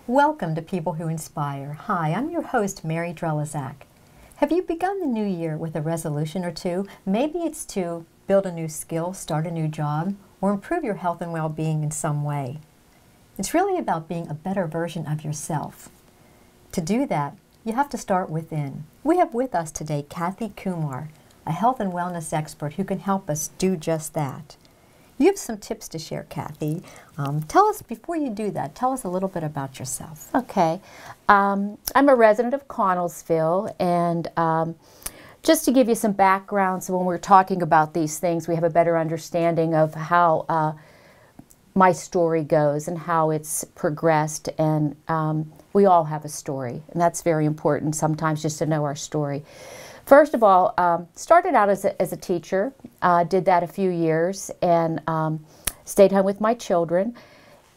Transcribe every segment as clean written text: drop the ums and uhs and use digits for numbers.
Welcome to People Who Inspire. Hi, I'm your host, Mary Dreliszak. Have you begun the new year with a resolution or two? Maybe it's to build a new skill, start a new job, or improve your health and well-being in some way. It's really about being a better version of yourself. To do that, you have to start within. We have with us today Cathy Kumor, a health and wellness expert who can help us do just that. You have some tips to share, Cathy. Tell us, before you do that, tell us a little bit about yourself. Okay. I'm a resident of Connellsville, and just to give you some background, so when we're talking about these things, we have a better understanding of how my story goes and how it's progressed, and we all have a story, and that's very important sometimes, just to know our story. First of all, started out as a teacher, did that a few years, and stayed home with my children.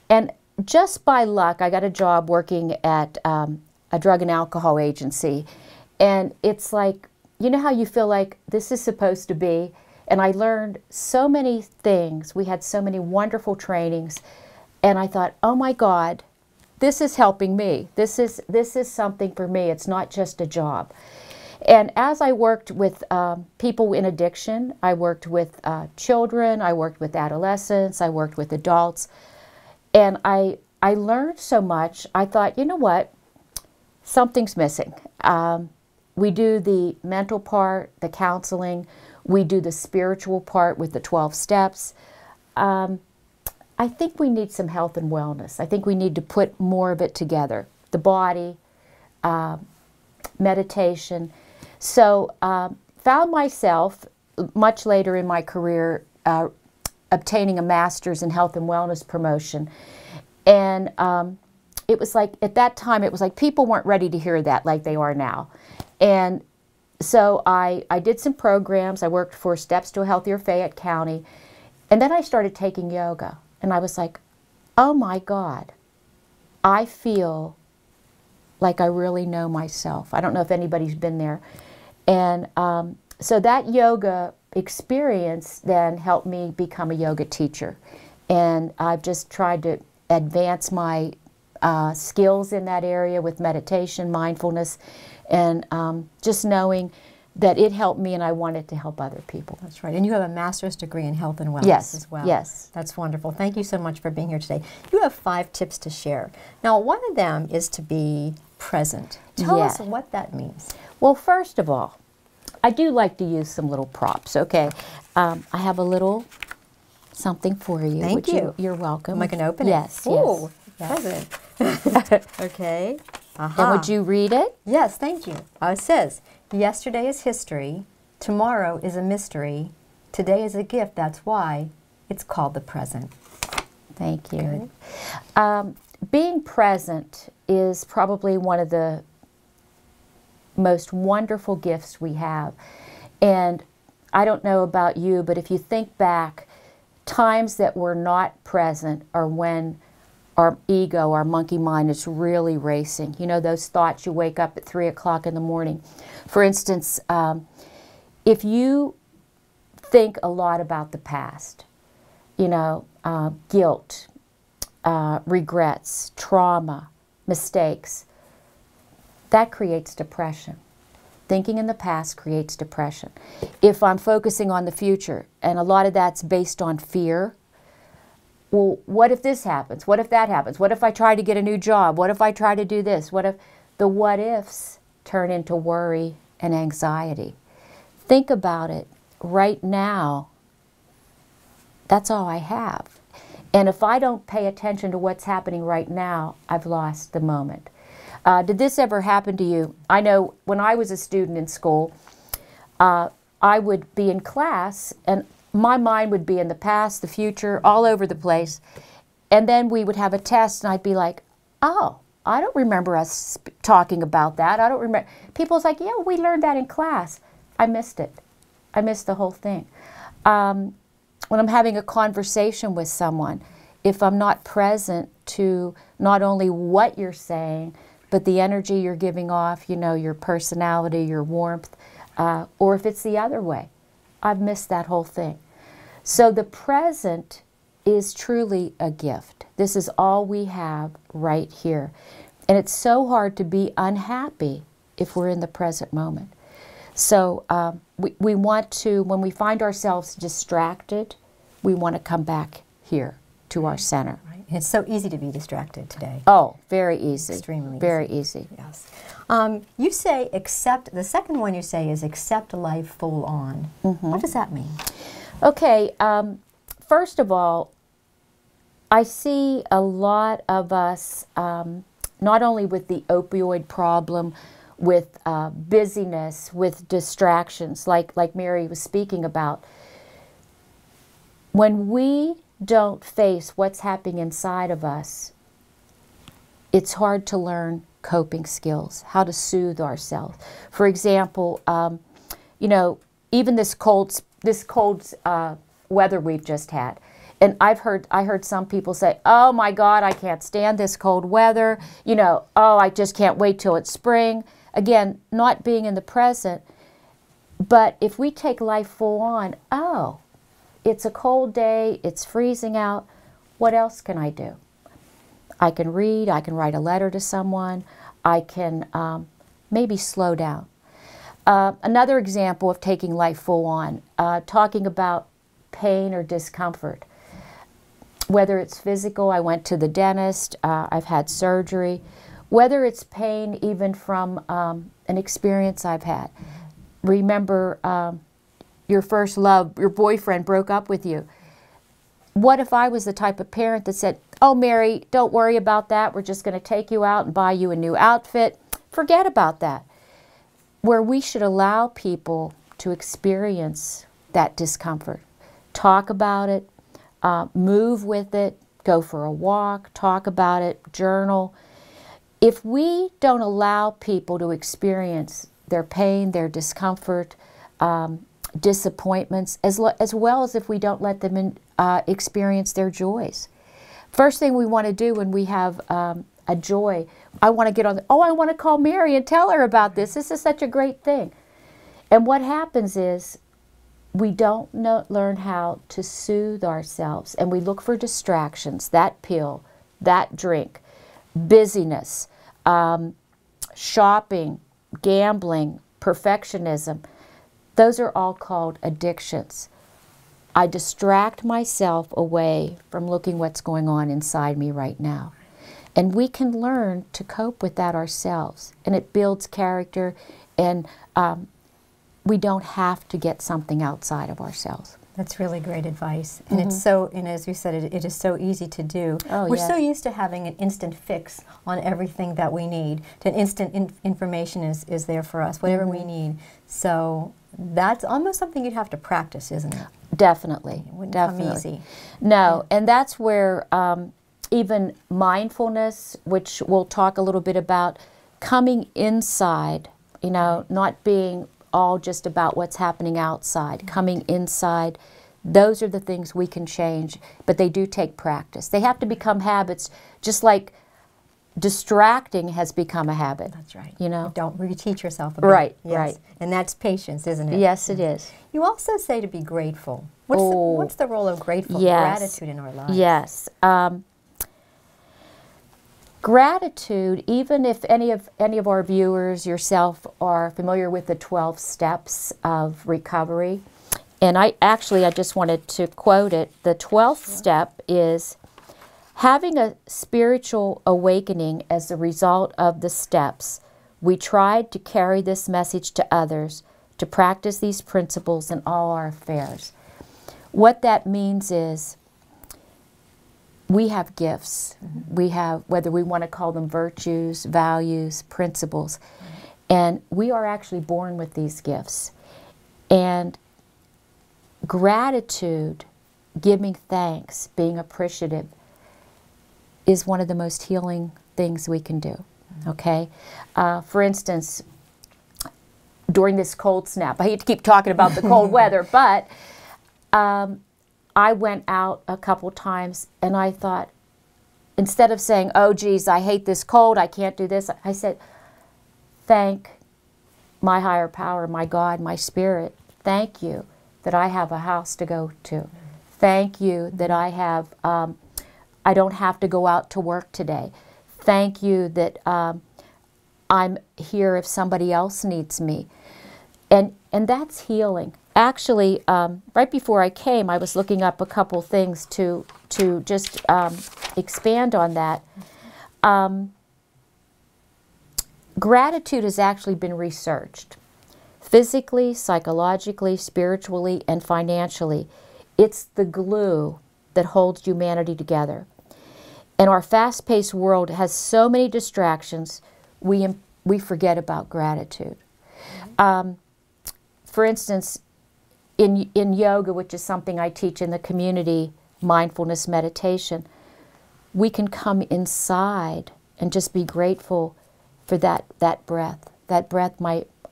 And just by luck, I got a job working at a drug and alcohol agency. And it's like, you know how you feel like this is supposed to be? And I learned so many things. We had so many wonderful trainings. And I thought, oh my God, this is helping me. This is something for me. It's not just a job. And as I worked with people in addiction, I worked with children, I worked with adolescents, I worked with adults, and I learned so much. I thought, you know what, something's missing. We do the mental part, the counseling, we do the spiritual part with the 12 steps. I think we need some health and wellness. I think we need to put more of it together. The body, meditation. So found myself much later in my career obtaining a master's in health and wellness promotion. And it was like, at that time, it was like people weren't ready to hear that like they are now. And so I did some programs. I worked for Steps to a Healthier Fayette County. And then I started taking yoga. And I was like, oh my God, I feel like I really know myself. I don't know if anybody's been there. And so that yoga experience then helped me become a yoga teacher. And I've just tried to advance my skills in that area with meditation, mindfulness, and just knowing that it helped me and I wanted to help other people. That's right. And you have a master's degree in health and wellness as well. Yes. That's wonderful. Thank you so much for being here today. You have 5 tips to share. Now, one of them is to be present. Tell us what that means. Well, first of all, I do like to use some little props, okay? I have a little something for you. Thank you. You're welcome. Am I going to open it? Yes. Ooh, yes. present. Okay. And would you read it? Yes, thank you. It says, yesterday is history, tomorrow is a mystery, today is a gift, that's why it's called the present. Thank you. Being present is probably one of the most wonderful gifts we have. And I don't know about you, but if you think back, times that we're not present are when our ego, our monkey mind is really racing. You know, those thoughts you wake up at 3 o'clock in the morning. For instance, if you think a lot about the past, you know, guilt, regrets, trauma, mistakes, that creates depression. Thinking in the past creates depression. If I'm focusing on the future, and a lot of that's based on fear, well, what if this happens? What if that happens? What if I try to get a new job? What if I try to do this? What if the what ifs turn into worry and anxiety? Think about it. Right now, that's all I have. And if I don't pay attention to what's happening right now, I've lost the moment. Did this ever happen to you? I know when I was a student in school, I would be in class and my mind would be in the past, the future, all over the place. And then we would have a test and I'd be like, oh, I don't remember us talking about that. I don't remember. People's like, yeah, we learned that in class. I missed it. I missed the whole thing. When I'm having a conversation with someone, if I'm not present to not only what you're saying, but the energy you're giving off, you know, your personality, your warmth, or if it's the other way, I've missed that whole thing. So the present is truly a gift. This is all we have right here. And it's so hard to be unhappy if we're in the present moment. So we want to, when we find ourselves distracted, we want to come back here to our center. Right. It's so easy to be distracted today. Oh, very easy. Extremely very easy. Yes. You say accept, the second one you say is accept life full on. What does that mean? Okay, first of all, I see a lot of us, not only with the opioid problem, with busyness, with distractions, like Mary was speaking about. When we don't face what's happening inside of us, it's hard to learn coping skills, how to soothe ourselves. For example, you know, even this cold weather we've just had. And I heard some people say, oh my God, I can't stand this cold weather. You know, oh, I just can't wait till it's spring. Again, not being in the present. But if we take life full on, oh, it's a cold day, it's freezing out, what else can I do? I can read, I can write a letter to someone, I can maybe slow down. Another example of taking life full on, talking about pain or discomfort. Whether it's physical, I went to the dentist, I've had surgery. Whether it's pain even from an experience I've had. Remember your first love, your boyfriend broke up with you. What if I was the type of parent that said, oh Mary, don't worry about that, we're just going to take you out and buy you a new outfit. Forget about that. Where we should allow people to experience that discomfort. Talk about it, move with it, go for a walk, talk about it, journal. If we don't allow people to experience their pain, their discomfort, disappointments, as well as if we don't let them experience their joys. First thing we want to do when we have a joy, I want to get on, I want to call Mary and tell her about this. This is such a great thing. And what happens is we don't learn how to soothe ourselves, and we look for distractions, that pill, that drink, busyness, shopping, gambling, perfectionism. Those are all called addictions. I distract myself away from looking what's going on inside me right now. And we can learn to cope with that ourselves. And it builds character, and we don't have to get something outside of ourselves. That's really great advice. And it's so, and as you said, it is so easy to do. Oh, We're yes. so used to having an instant fix on everything that we need. An instant information is there for us, whatever we need. So that's almost something you'd have to practice, isn't it? Definitely. It wouldn't definitely. come easy. No, and that's where even mindfulness, which we'll talk a little bit about, coming inside, you know, not being all just about what's happening outside, coming inside, those are the things we can change, but they do take practice. They have to become habits, just like distracting has become a habit. That's right. You know? Don't reteach yourself a bit. Right, Yes. right. And that's patience, isn't it? Yes, it is. You also say to be grateful. What's the role of grateful Yes. gratitude in our lives? Yes. Gratitude, even if any of our viewers, yourself, are familiar with the 12 steps of recovery, and I just wanted to quote it. The 12th step is having a spiritual awakening as a result of the steps. We tried to carry this message to others, to practice these principles in all our affairs. What that means is we have gifts. We have, whether we want to call them virtues, values, principles, and we are actually born with these gifts. And gratitude, giving thanks, being appreciative, is one of the most healing things we can do, okay? For instance, during this cold snap, I hate to keep talking about the cold weather, but I went out a couple times and I thought, instead of saying, oh geez, I hate this cold, I can't do this, I said, thank my higher power, my God, my spirit, thank you that I have a house to go to. Thank you that I have, I don't have to go out to work today. Thank you that I'm here if somebody else needs me. And that's healing. Actually, right before I came, I was looking up a couple things to just expand on that. Gratitude has actually been researched. Physically, psychologically, spiritually, and financially. It's the glue that holds humanity together. And our fast-paced world has so many distractions, we forget about gratitude. For instance, in yoga, which is something I teach in the community, mindfulness meditation, we can come inside and just be grateful for that breath. That breath,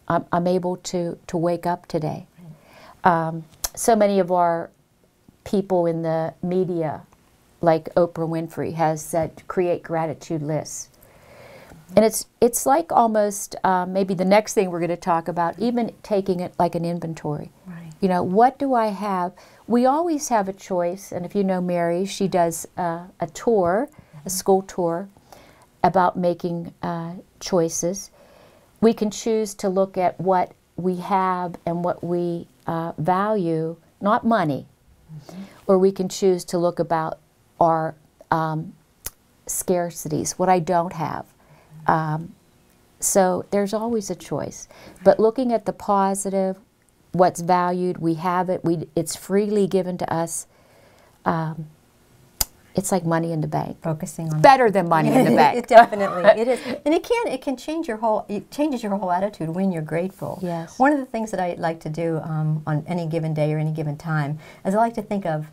I'm able to wake up today. So many of our people in the media, like Oprah Winfrey, has said, create gratitude lists. And it's like almost maybe the next thing we're going to talk about, even taking it like an inventory. Right. You know, what do I have? We always have a choice, and if you know Mary, she does a tour, a school tour, about making choices. We can choose to look at what we have and what we value, not money. Or we can choose to look about our scarcities, what I don't have. So there's always a choice. But looking at the positive, what's valued, we have it, it's freely given to us. It's like money in the bank. Focusing on better than money in the bank. It definitely it is, and it can change your whole. It changes your whole attitude when you're grateful. Yes. One of the things that I like to do on any given day or any given time is I like to think of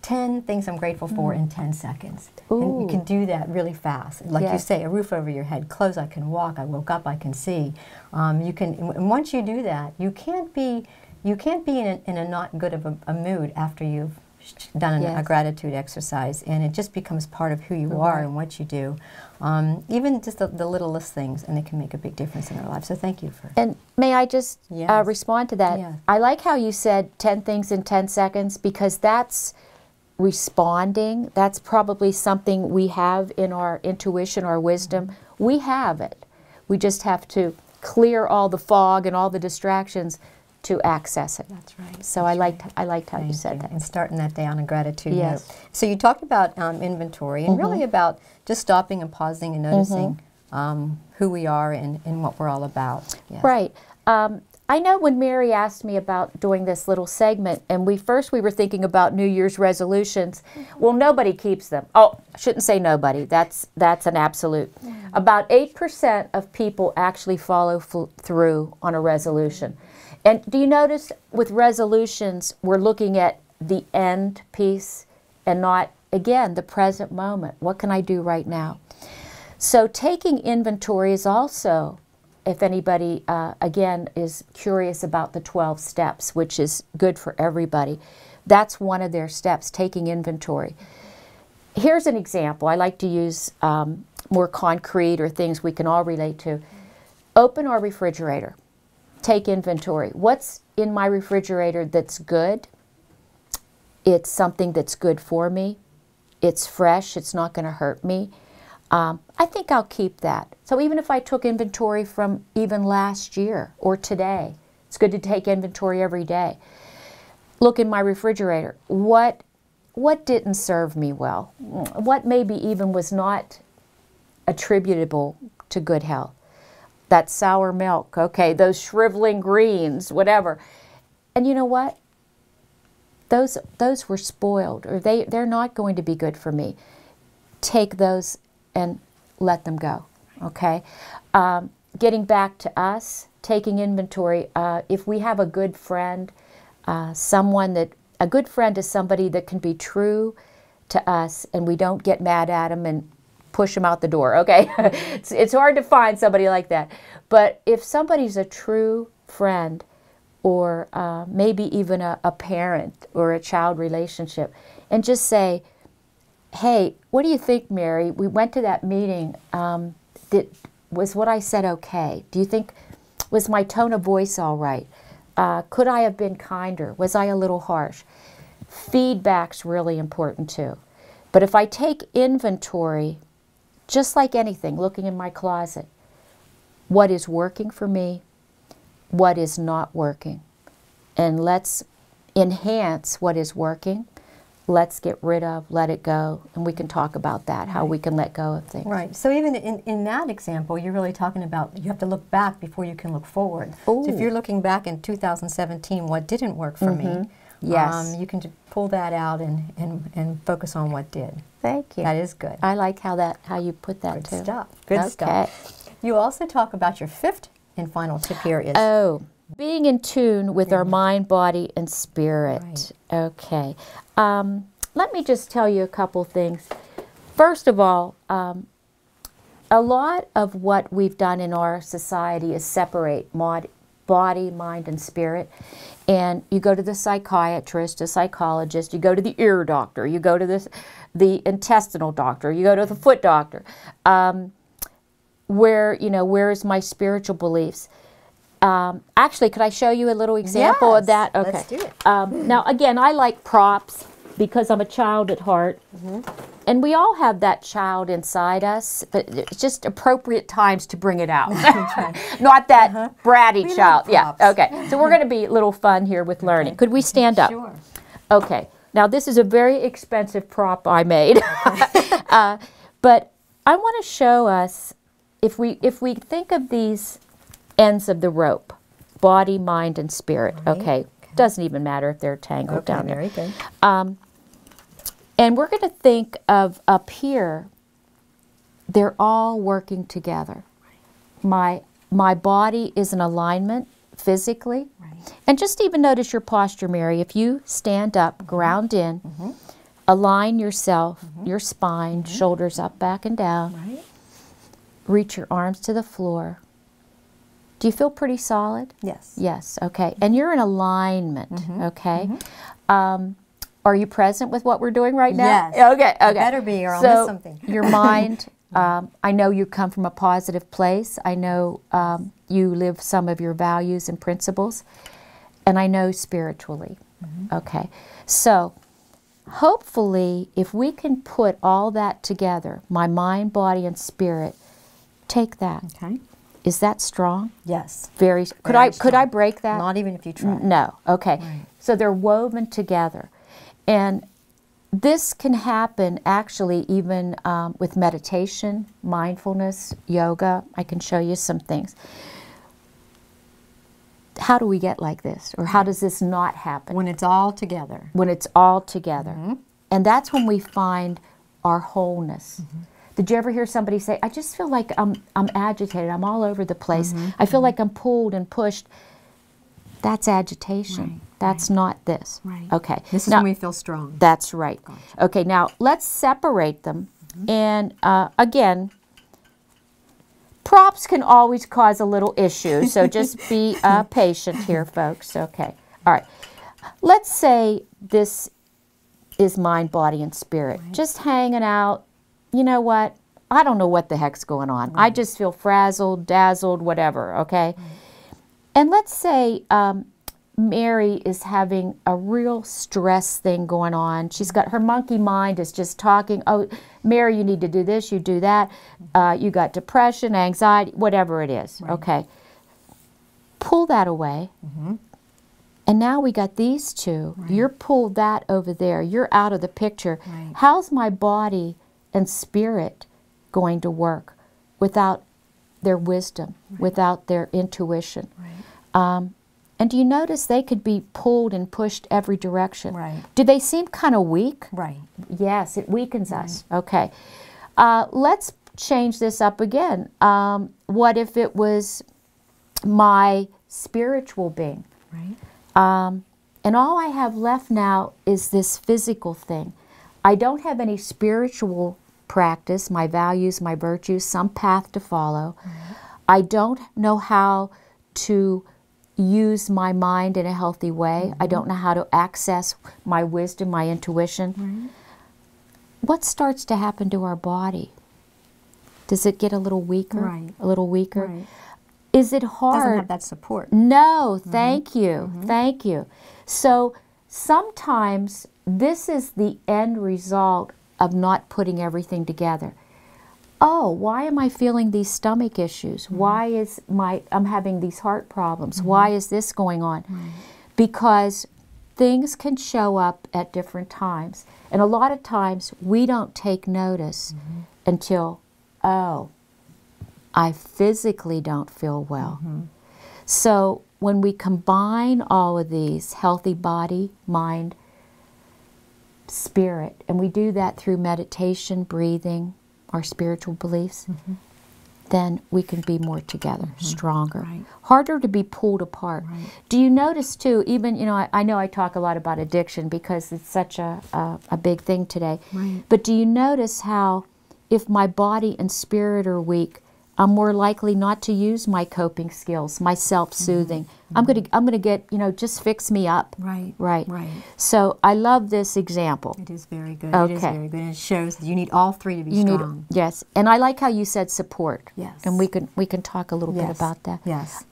10 things I'm grateful for in 10 seconds. Ooh. And you can do that really fast. Like you Yes. say, a roof over your head, clothes I can walk, I woke up, I can see. You can, and once you do that, you can't be in a not good of a mood after you've done a gratitude exercise, and it just becomes part of who you are and what you do. Even just the littlest things, and it can make a big difference in our lives. So thank you for. And may I just respond to that? Yes. I like how you said 10 things in 10 seconds, because that's responding. That's probably something we have in our intuition, our wisdom. We have it. We just have to clear all the fog and all the distractions to access it. That's right. So I liked how you said that. And starting that day on a gratitude Yes. note. So you talked about inventory, and really about just stopping and pausing and noticing who we are and what we're all about. Yes. Right. I know when Mary asked me about doing this little segment, and we were thinking about New Year's resolutions. Well, nobody keeps them. Oh, I shouldn't say nobody. That's an absolute. About 8% of people actually follow through on a resolution. And do you notice with resolutions, we're looking at the end piece and not, again, the present moment. What can I do right now? So taking inventory is also, if anybody, again, is curious about the 12 steps, which is good for everybody, that's one of their steps, taking inventory. Here's an example. I like to use more concrete or things we can all relate to. Open our refrigerator. Take inventory. What's in my refrigerator that's good? It's something that's good for me. It's fresh. It's not going to hurt me. I think I'll keep that. So even if I took inventory from even last year or today, it's good to take inventory every day. Look in my refrigerator. What didn't serve me well? What maybe even was not attributable to good health? That sour milk, okay, those shriveling greens, whatever. And you know what? Those were spoiled, or they're not going to be good for me. Take those and let them go, okay? Getting back to us, taking inventory. If we have a good friend, a good friend is somebody that can be true to us, and we don't get mad at them and push them out the door, okay? It's hard to find somebody like that. But if somebody's a true friend, or maybe even a parent or a child relationship, and just say, hey, what do you think, Mary? We went to that meeting. Was what I said okay? Do you think, was my tone of voice all right? Could I have been kinder? Was I a little harsh? feedback's really important too. But if I take inventory, just like anything, looking in my closet, what is working for me, what is not working, and let's enhance what is working. Let's get rid of, let it go, and we can talk about that, how we can let go of things. Right. So even in that example, you're really talking about you have to look back before you can look forward. Ooh. So if you're looking back in 2017, what didn't work for me, yes, you can pull that out and focus on what did. Thank you. That is good. I like how you put that too. Good stuff. Good Okay. stuff. You also talk about your fifth and final tip here is being in tune with our mind, body, and spirit. Right. Okay. Let me just tell you a couple things. First of all, a lot of what we've done in our society is separate body, mind, and spirit. And you go to the psychiatrist, a psychologist, you go to the ear doctor, you go to the intestinal doctor, you go to the foot doctor. Where is my spiritual beliefs? Actually, could I show you a little example of that? Okay. Let's do it. Now, again, I like props because I'm a child at heart. And we all have that child inside us, but it's just appropriate times to bring it out. Not that bratty child. Yeah, okay. So we're going to be a little fun here with learning. Could we stand up? Sure. Okay. Now, this is a very expensive prop I made. But I want to show us, if we think of these ends of the rope, body, mind, and spirit. Right. Okay. Doesn't even matter if they're tangled down there. Very good. And we're going to think of up here, they're all working together. My body is in alignment physically. Right. And just even notice your posture, Mary. If you stand up, ground in, align yourself, your spine, shoulders up, back, and down. Right. Reach your arms to the floor. Do you feel pretty solid? Yes. Yes, okay. And you're in alignment, okay? Are you present with what we're doing right now? Yes. Okay, okay. Better be, or I'll miss something. Your mind, I know you come from a positive place. I know you live some of your values and principles. And I know spiritually. Okay. So, hopefully, if we can put all that together, my mind, body, and spirit, take that. Okay. Is that strong? Yes. Very. Could I break that? Not even if you try. No. Okay. Right. So they're woven together, and this can happen actually even with meditation, mindfulness, yoga. I can show you some things. How do we get like this, or how does this not happen? When it's all together. When it's all together, and that's when we find our wholeness. Did you ever hear somebody say, I just feel like I'm agitated, I'm all over the place, I feel like I'm pulled and pushed? That's agitation. Right. That's not this. Right. Okay. This is now, when we feel strong. That's right. Gotcha. Okay, now let's separate them. And again, props can always cause a little issue, so just be patient here, folks. Okay. All right. Let's say this is mind, body, and spirit. Right. Just hanging out. You know what? I don't know what the heck's going on. Right. I just feel frazzled, dazzled, whatever, okay? Right. And let's say Mary is having a real stress thing going on. She's got, her monkey mind is just talking, oh, Mary, you need to do this, you do that. You got depression, anxiety, whatever it is, right. Okay? Pull that away. And now we got these two. Right. You're pulled that over there. You're out of the picture. Right. How's my body and spirit going to work without their wisdom, right. without their intuition? Right. And do you notice they could be pulled and pushed every direction? Right. Do they seem kind of weak? Right. Yes, it weakens right. us. Okay. Let's change this up again. What if it was my spiritual being? Right. And all I have left now is this physical thing. I don't have any spiritual practice, my values, my virtues, some path to follow. I don't know how to use my mind in a healthy way. I don't know how to access my wisdom, my intuition. What starts to happen to our body? Does it get a little weaker? Right. A little weaker? Right. Is it hard? Doesn't have that support. No, thank you. Thank you. So sometimes this is the end result of not putting everything together. Oh, why am I feeling these stomach issues? Why is I'm having these heart problems? Why is this going on? Because things can show up at different times. And a lot of times we don't take notice until, oh, I physically don't feel well. So when we combine all of these, healthy body, mind, spirit, and we do that through meditation, breathing, our spiritual beliefs, then we can be more together, stronger. Harder to be pulled apart. Do you notice too, even, you know I talk a lot about addiction because it's such a big thing today, but do you notice how if my body and spirit are weak, I'm more likely not to use my coping skills, my self-soothing. I'm gonna get, just fix me up. Right. So I love this example. It is very good. Okay. It is very good. And it shows that you need all three to be strong. Yes, and I like how you said support. Yes. And we can talk a little bit about that. Yes.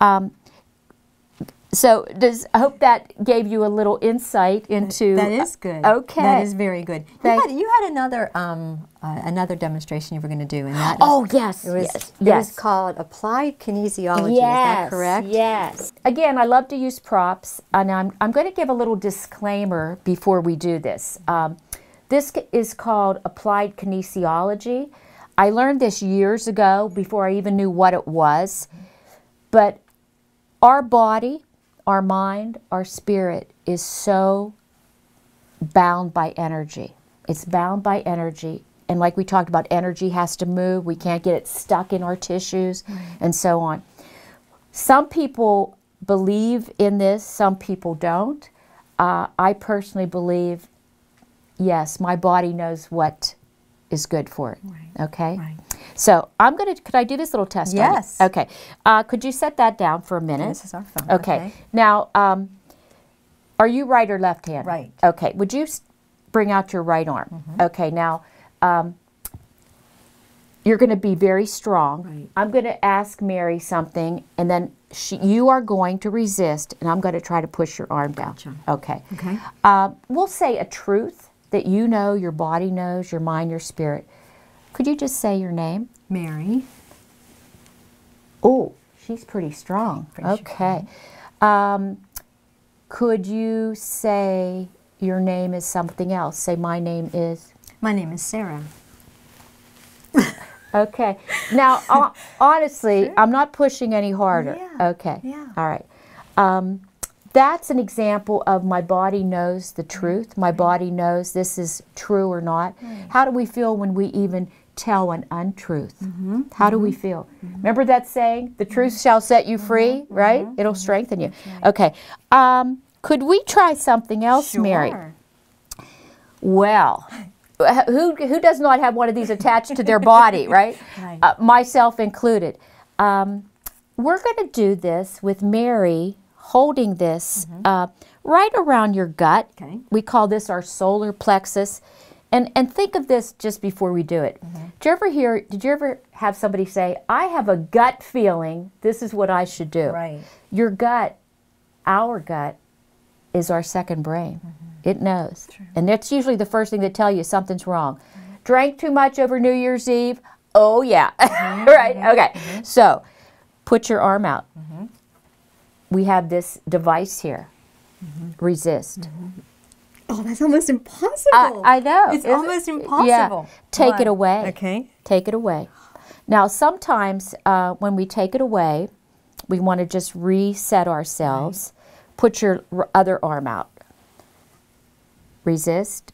So I hope that gave you a little insight into. That is good. Okay. That is very good. You had another another demonstration you were going to do, and that. Oh yes. It was called applied kinesiology. Is that correct? Yes. Again, I love to use props, and I'm going to give a little disclaimer before we do this. This is called applied kinesiology. I learned this years ago before I even knew what it was, but our body, our mind, our spirit is so bound by energy. It's bound by energy. And like we talked about, energy has to move. We can't get it stuck in our tissues and so on. Some people believe in this, some people don't. I personally believe, yes, my body knows what is good for it. Okay? So I'm going to, could I do this little test? Yes. On you? Okay. Could you set that down for a minute? This is our phone. Okay. Now, are you right or left-handed? Right. Okay. Would you bring out your right arm? Okay. Now, you're going to be very strong. I'm going to ask Mary something, and then you are going to resist, and I'm going to try to push your arm down. Okay. Okay. We'll say a truth that you know, your body knows, your mind, your spirit. Could you just say your name? Mary. Oh, she's pretty strong. Okay. Could you say your name is something else? Say my name is? My name is Sarah. Okay. Now, honestly, I'm not pushing any harder. Yeah. Okay. Yeah. All right. That's an example of my body knows the truth. My body knows this is true or not. How do we feel when we even tell an untruth? How do we feel? Remember that saying, the truth shall set you free, right? It'll strengthen you. Okay. Could we try something else, Mary? Well, who does not have one of these attached to their body, right? Myself included. We're going to do this with Mary holding this right around your gut. We call this our solar plexus. And think of this just before we do it. Did you ever have somebody say, I have a gut feeling this is what I should do? Your gut, our gut, is our second brain. It knows. And that's usually the first thing to tell you something's wrong. Drank too much over New Year's Eve? Oh yeah. Right? Okay. So put your arm out. We have this device here. Resist. Oh, that's almost impossible. I know. It's almost impossible. Yeah. Take it away. Okay. Take it away. Now, sometimes when we take it away, we want to just reset ourselves. Put your other arm out. Resist.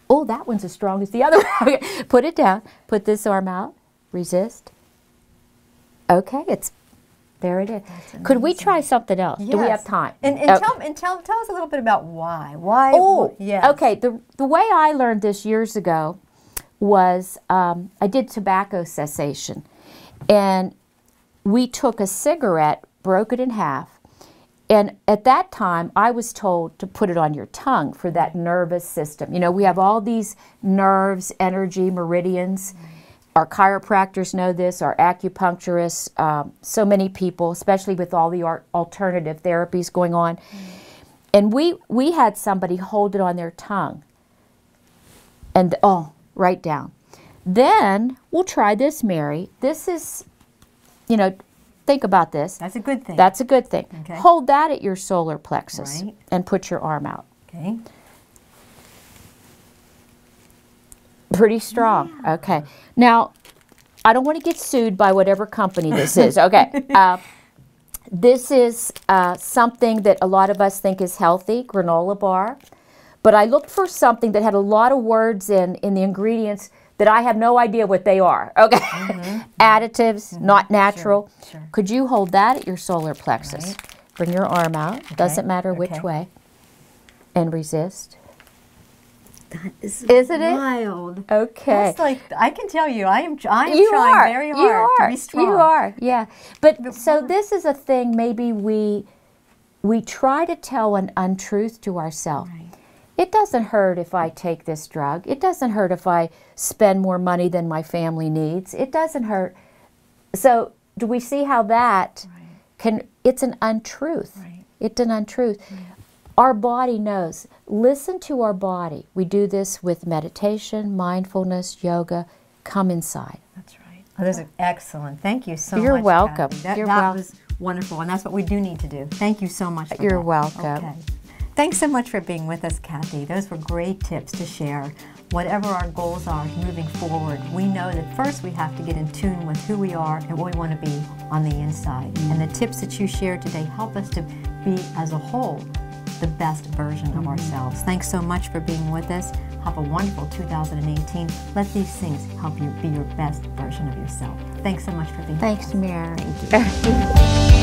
Oh, that one's as strong as the other one. Put it down. Put this arm out. Resist. Okay, there it is. Could we try something else? Yes. Do we have time? And tell us a little bit about why. Why? Oh, yes. Okay. The way I learned this years ago was I did tobacco cessation. And we took a cigarette, broke it in half, and at that time I was told to put it on your tongue for that nervous system. You know, we have all these nerves, energy, meridians. Our chiropractors know this, our acupuncturists, so many people, especially with all the alternative therapies going on. And we had somebody hold it on their tongue. And, write down. Then we'll try this, Mary. This is, you know, think about this. That's a good thing. That's a good thing. Okay. Hold that at your solar plexus, right, and put your arm out. Okay. Pretty strong. Yeah. Okay. Now, I don't want to get sued by whatever company this is. Okay. This is something that a lot of us think is healthy, granola bar. But I looked for something that had a lot of words in the ingredients that I have no idea what they are. Okay. Additives, not natural. Sure. Could you hold that at your solar plexus? Right. Bring your arm out. Okay. Doesn't matter Okay. which way. And resist. That is Isn't it? wild. Okay. That's like, I can tell you, I am You trying are. very hard to be strong. You are, yeah. But so this is a thing, maybe we try to tell an untruth to ourselves. Right. It doesn't hurt if I take this drug. It doesn't hurt if I spend more money than my family needs. It doesn't hurt. So do we see how that it's an untruth. Right. It's an untruth. Our body knows. Listen to our body. We do this with meditation, mindfulness, yoga. Come inside. That's right. Oh, those are excellent. Thank you so You're much, welcome. Cathy. That You're welcome. was wonderful, and that's what we do need to do. Thank you so much for You're that. welcome. Okay. Thanks so much for being with us, Cathy. Those were great tips to share. Whatever our goals are moving forward, we know that first we have to get in tune with who we are and what we want to be on the inside. And the tips that you shared today help us to be, as a whole, the best version of ourselves. Thanks so much for being with us. Have a wonderful 2018. Let these things help you be your best version of yourself. Thanks so much for being with us. Thanks, Mary. Thank you.